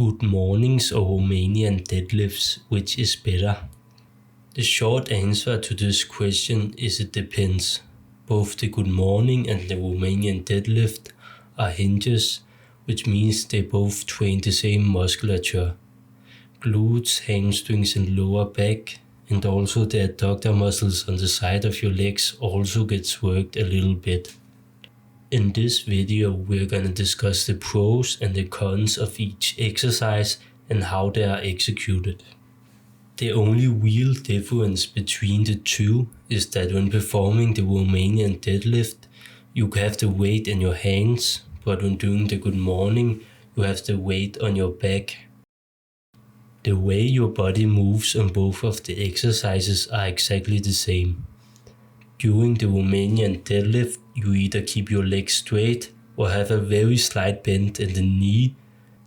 Goodmornings or Romanian Deadlifts, which is better? The short answer to this question is it depends. Both the Goodmorning and the Romanian Deadlift are hinges, which means they both train the same musculature. Glutes, hamstrings and lower back, and also the adductor muscles on the side of your legs also gets worked a little bit. In this video, we're gonna discuss the pros and the cons of each exercise and how they are executed. The only real difference between the two is that when performing the Romanian deadlift, you have the weight in your hands, but when doing the Goodmorning, you have the weight on your back. The way your body moves on both of the exercises are exactly the same. During the Romanian deadlift, you either keep your legs straight or have a very slight bend in the knee,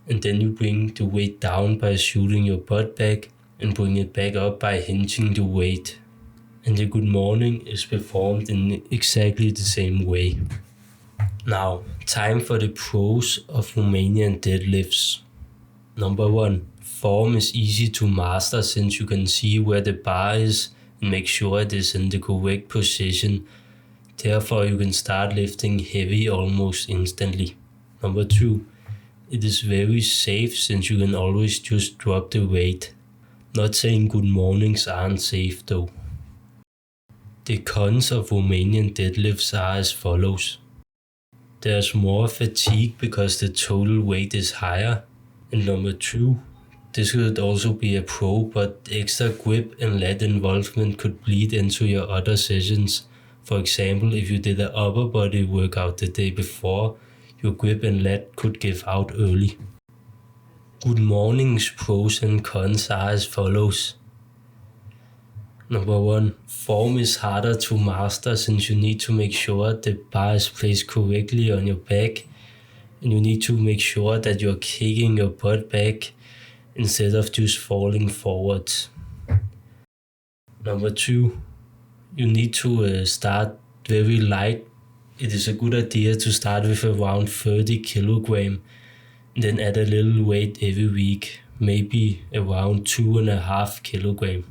and then you bring the weight down by shooting your butt back and bring it back up by hinging the weight. And the Goodmorning is performed in exactly the same way. Now, time for the pros of Romanian deadlifts. Number 1. Form is easy to master since you can see where the bar is and make sure it is in the correct position. Therefore, you can start lifting heavy almost instantly. Number 2. It is very safe since you can always just drop the weight. Not saying Goodmornings aren't safe though. The cons of Romanian deadlifts are as follows. There's more fatigue because the total weight is higher. And number 2, this could also be a pro, but extra grip and lat involvement could bleed into your other sessions. For example, if you did an upper body workout the day before, your grip and lat could give out early. Goodmornings pros and cons are as follows. Number 1, form is harder to master since you need to make sure the bar is placed correctly on your back, and you need to make sure that you're kicking your butt back instead of just falling forwards. Number 2, you need to start very light. It is a good idea to start with around 30 kilogram, and then add a little weight every week, maybe around 2.5 kilogram.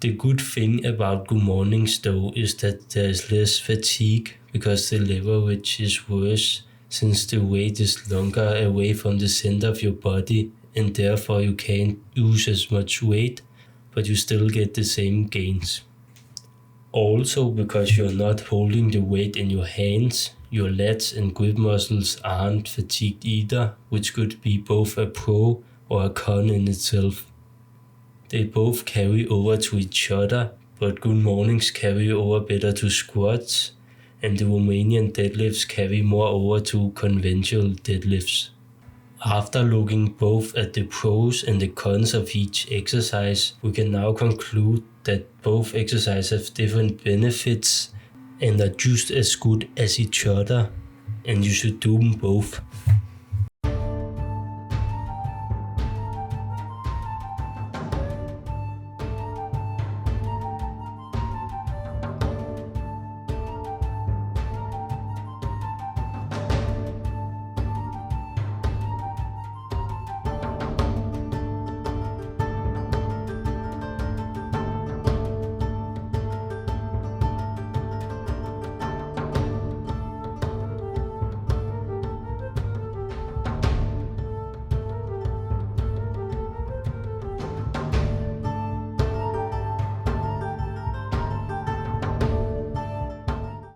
The good thing about Goodmornings though is that there is less fatigue because the leverage is worse since the weight is longer away from the center of your body, and therefore you can't use as much weight, but you still get the same gains. Also, because you're not holding the weight in your hands, your lats and grip muscles aren't fatigued either, which could be both a pro or a con in itself. They both carry over to each other, but Goodmornings carry over better to squats, and the Romanian deadlifts carry more over to conventional deadlifts. After looking both at the pros and the cons of each exercise, we can now conclude that both exercises have different benefits and are just as good as each other, and you should do them both.